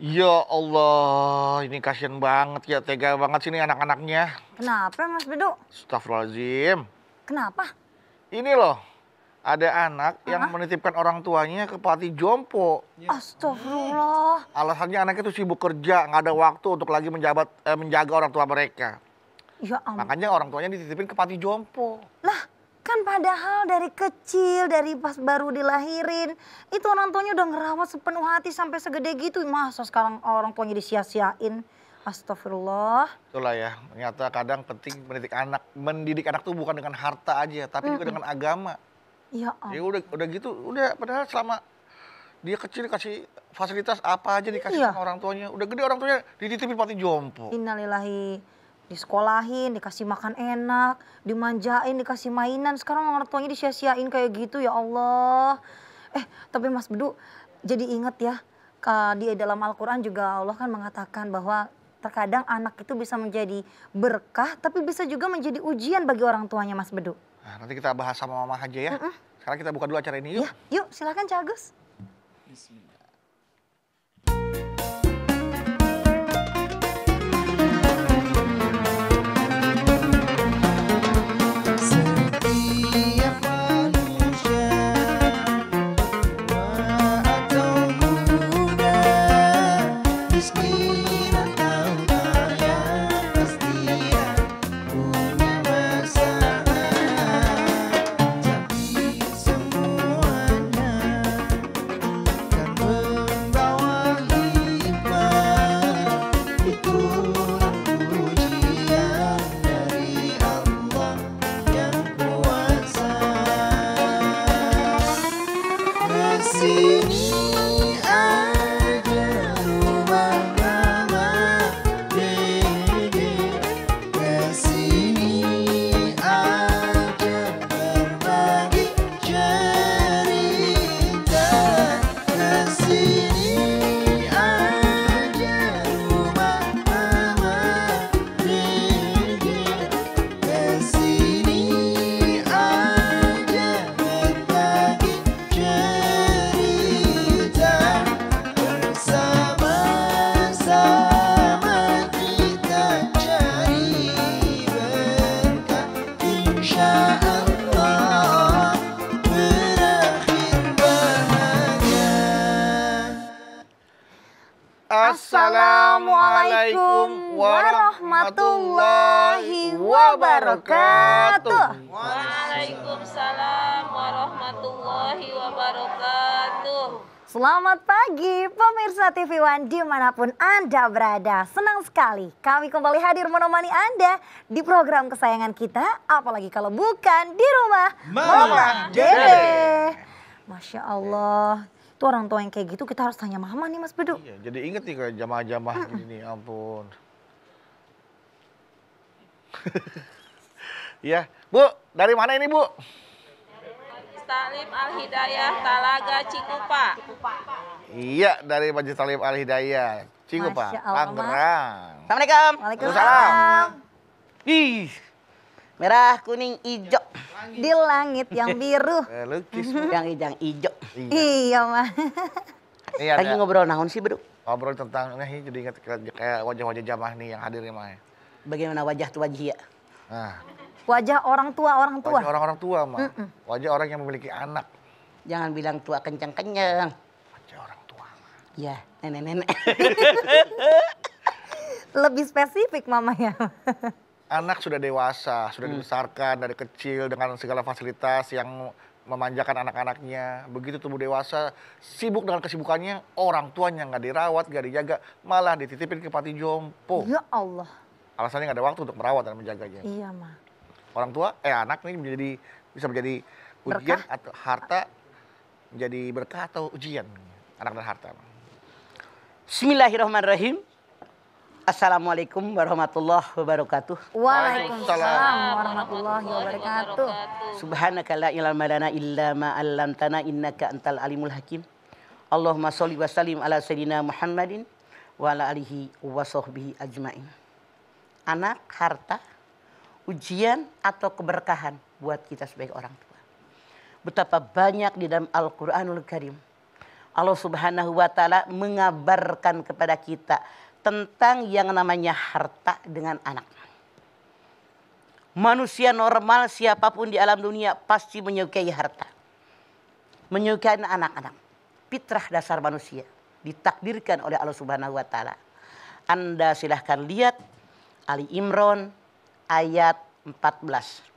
Ya Allah, ini kasihan banget ya, tega banget sih ini anak-anaknya. Kenapa Mas Bedu? Astagfirullahaladzim. Kenapa? Ini loh, ada anak yang menitipkan orang tuanya ke panti jompo. Astagfirullah. Alasannya anaknya tuh sibuk kerja, nggak ada waktu untuk lagi menjaga orang tua mereka. Ya ampun. Makanya orang tuanya dititipin ke panti jompo. Lah, kan padahal dari kecil, dari pas baru dilahirin, itu orang tuanya udah ngerawat sepenuh hati sampai segede gitu. Masa sekarang orang tuanya disia-siain? Astagfirullah. Itulah ya, ternyata kadang penting mendidik anak tuh bukan dengan harta aja, tapi juga dengan agama. Ya Ya ampun. udah gitu, udah padahal selama dia kecil kasih fasilitas apa aja dikasih Iya. sama orang tuanya. Udah gede orang tuanya dititipin panti jompo. Innalillahi. Disekolahin, dikasih makan enak, dimanjain, dikasih mainan. Sekarang orang tuanya disia-siain kayak gitu, ya Allah. Tapi Mas Bedu, jadi inget ya, di dalam Al-Quran juga Allah kan mengatakan bahwa terkadang anak itu bisa menjadi berkah, tapi bisa juga menjadi ujian bagi orang tuanya, Mas Bedu. Nah, nanti kita bahas sama mama aja ya. Sekarang kita buka dulu acara ini yuk. Ya, yuk silakan Cak Agus. Bismillah. Setiap manusia tua atau muda, miskin atau kaya, pasti punya masalah. Tapi semuanya kan membawa hikmah. Itulah ujian dari Allah yang kuasa. Kesini aja rumah mama dede, kesini aja berbagi cerita, kesini aja rumah mama dede, kesini aja berbagi cerita, bersama-sama kita cari berkah, insya Allah berakhir bahagia. Assalamualaikum warahmatullahi wabarakatuh. Waalaikumsalam warahmatullahi wabarakatuh. Selamat pagi pemirsa TV One dimanapun Anda berada. Senang sekali kami kembali hadir menemani Anda di program kesayangan kita. Apalagi kalau bukan di rumah Mama Dede. Masya Allah. Itu orang tua yang kayak gitu kita harus tanya mama nih Mas Bedu. Iya, jadi inget nih kayak jamaah-jamaah gini nih, ampun. Iya, Bu, dari mana ini Bu? Talim Al-Hidayah Talaga Cikupa. Iya, dari Majelis Talim Al Hidayah, Cikupa, Masya Allah, Tangerang. Assalamualaikum. Waalaikumsalam. Ih, merah, kuning, hijau. Di langit yang biru. Lukis. Yang hijau. Iya. Iya mah. Ini Lagi ada ngobrol naon sih, Bro? ngobrol tentang ini, jadi ingat kayak wajah-wajah jamaah nih yang hadir nih, Mah. Bagaimana wajah tuh wajah ya? Nah, Wajah orang tua. wajah orang-orang tua, Mah. Wajah orang yang memiliki anak. Jangan bilang tua kencang-kencang. Wajah orang tua, Mah. Ya, nenek-nenek. Lebih spesifik mama ya. Anak sudah dewasa, sudah dibesarkan dari kecil dengan segala fasilitas yang memanjakan anak-anaknya. Begitu tumbuh dewasa, sibuk dengan kesibukannya, orang tuanya nggak dirawat, nggak dijaga, malah dititipin ke panti jompo. Ya Allah. Alasannya nggak ada waktu untuk merawat dan menjaganya. Iya mah. Orang tua, anak nih bisa menjadi ujian atau harta, menjadi berkah atau ujian. Anak dan harta. Bismillahirrahmanirrahim. Assalamualaikum warahmatullahi wabarakatuh. Waalaikumsalam warahmatullahi wabarakatuh. Subhanaka la ilma lana illa ma 'allamtana innaka antal alimul hakim. Allahumma sholli wa sallim ala sayyidina Muhammadin wa ala alihi wa sahbihi ajmain. Anak, harta, ujian atau keberkahan buat kita sebagai orang tua. Betapa banyak di dalam Al-Qur'anul Karim Allah Subhanahu wa taala mengabarkan kepada kita tentang yang namanya harta dengan anak. Manusia normal siapapun di alam dunia pasti menyukai harta. Menyukai anak-anak. Fitrah dasar manusia ditakdirkan oleh Allah Subhanahu wa taala. Anda silahkan lihat Ali Imran ayat 14.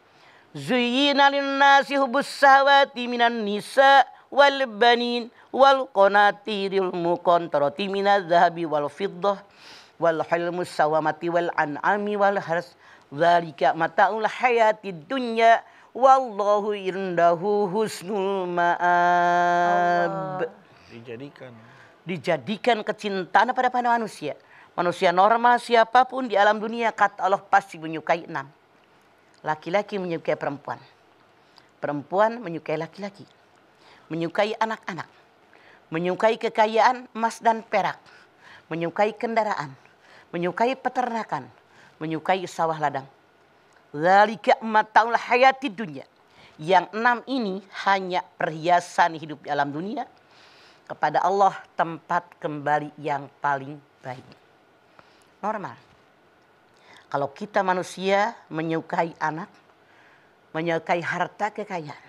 Zuyyina lin-nasi hubbus shahawati minan nisa wal banin wal qanatiril muqantarati minadz zahabi wal fiddah wal hilmus sawamati wal an'ami wal hars dzalika mata'ul hayatid dunya wallahu indahu husnul ma'ab. Dijadikan kecintaan pada manusia. Manusia normal siapapun di alam dunia kata Allah pasti menyukai 6. Laki-laki menyukai perempuan. Perempuan menyukai laki-laki. Menyukai anak-anak. Menyukai kekayaan emas dan perak. Menyukai kendaraan. Menyukai peternakan. Menyukai sawah ladang. Dzalika mataul hayatid dunya. Yang 6 ini hanya perhiasan hidup di alam dunia. Kepada Allah tempat kembali yang paling baik. Normal. Kalau kita manusia menyukai anak, menyukai harta kekayaan.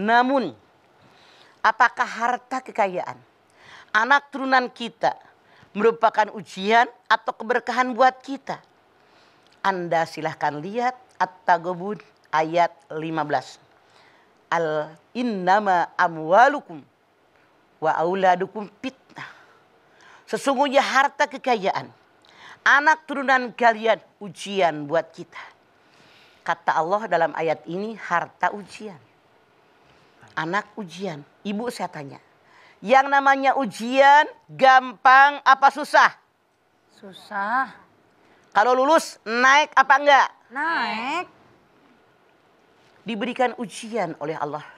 Namun, apakah harta kekayaan, anak turunan kita merupakan ujian atau keberkahan buat kita? Anda silahkan lihat At-Taghabun ayat 15. Innama amwalukum wa auladukum fitnah. Sesungguhnya harta kekayaan, anak turunan kalian ujian buat kita. Kata Allah dalam ayat ini harta ujian. Anak ujian. Ibu saya tanya. Yang namanya ujian gampang apa susah? Susah. Kalau lulus naik apa enggak? Naik. Diberikan ujian oleh Allah.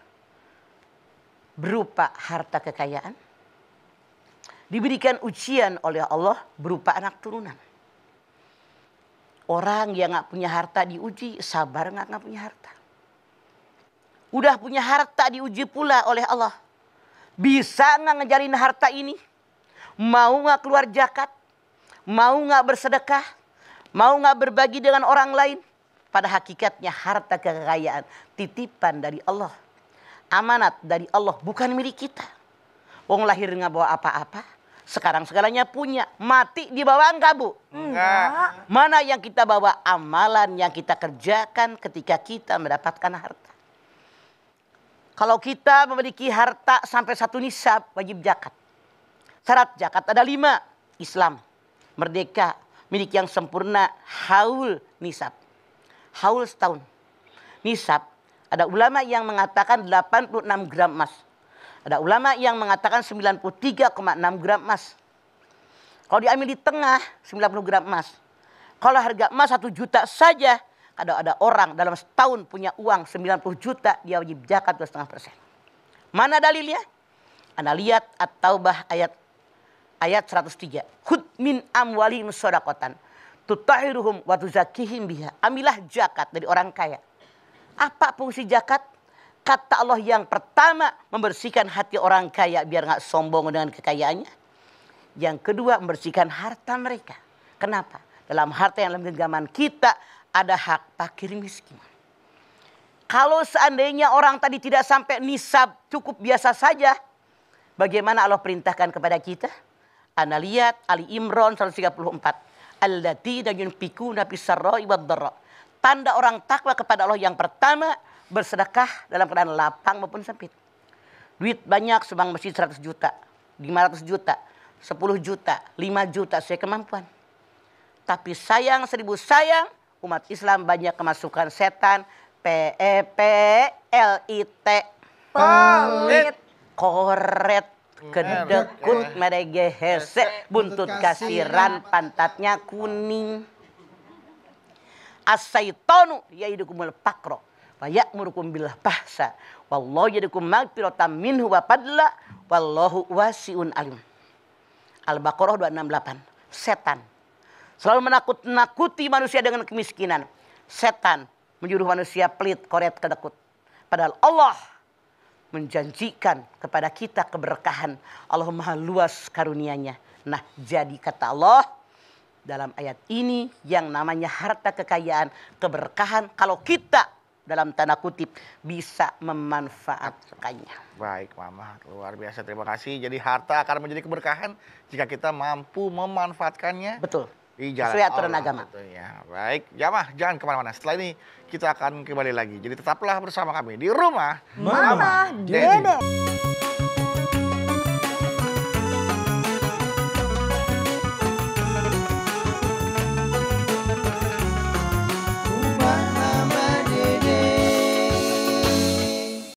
Berupa harta kekayaan. Diberikan ujian oleh Allah berupa anak turunan. Orang yang gak punya harta diuji, sabar gak punya harta. Udah punya harta diuji pula oleh Allah. Bisa gak ngejalin harta ini? Mau gak keluar zakat? Mau gak bersedekah? Mau gak berbagi dengan orang lain? Pada hakikatnya harta kekayaan titipan dari Allah. Amanat dari Allah, bukan milik kita. Wong lahir gak bawa apa-apa. Sekarang segalanya punya. Mati dibawa enggak, Bu? Enggak. Mana yang kita bawa? Amalan yang kita kerjakan ketika kita mendapatkan harta. Kalau kita memiliki harta sampai 1 nisab, wajib zakat. Syarat zakat ada 5. Islam, merdeka, milik yang sempurna, haul nisab. Haul setahun. Nisab, ada ulama yang mengatakan 86 gram emas. Ada ulama yang mengatakan 93,6 gram emas. Kalau diambil di tengah, 90 gram emas. Kalau harga emas 1 juta saja, ada orang dalam setahun punya uang 90 juta, dia wajib zakat 2,5%. Mana dalilnya? Anda lihat At-Taubah ayat 103. Khudh min amwalihim shadaqatan tutahhiruhum wa tuzakkihim biha. Ambillah zakat dari orang kaya. Apa fungsi zakat? Kata Allah yang pertama membersihkan hati orang kaya biar nggak sombong dengan kekayaannya. Yang kedua membersihkan harta mereka. Kenapa? Dalam harta yang dalam genggaman kita ada hak fakir miskin. Kalau seandainya orang tadi tidak sampai nisab cukup biasa saja, bagaimana Allah perintahkan kepada kita? Anda lihat Ali Imran 134. Alladzina yunfikuna fis-sarra'i wad-dharra. Tanda orang takwa kepada Allah yang pertama bersedekah dalam keadaan lapang maupun sempit. Duit banyak sumbang masjid 100 juta, 500 juta, 10 juta, 5 juta sesuai kemampuan. Tapi sayang 1000 sayang umat Islam banyak kemasukan setan, PEPLIT, Pelit. koret, kedekut, merege hese, buntut kasiran, pantatnya kuning. As-syaitanu yaidukumul faqra wa ya'murukum bil fahsya wallahu ya'idukum maghfiratan minhu wa fadla wallahu wasi'un alim. Al-Baqarah 268. Setan selalu menakut-nakuti manusia dengan kemiskinan. Setan menyuruh manusia pelit, koret, kedekut. Padahal Allah menjanjikan kepada kita keberkahan. Allah maha luas karunia-Nya. Nah, jadi kata Allah dalam ayat ini yang namanya harta kekayaan, keberkahan kalau kita dalam tanda kutip bisa memanfaatkannya. Baik, Mama, luar biasa. Terima kasih. Jadi harta akan menjadi keberkahan jika kita mampu memanfaatkannya. Betul. Di jalan Sesuai aturan Allah, agama. tentunya. Baik, jamaah jangan kemana-mana. Setelah ini kita akan kembali lagi. Jadi tetaplah bersama kami di rumah Mama Dede.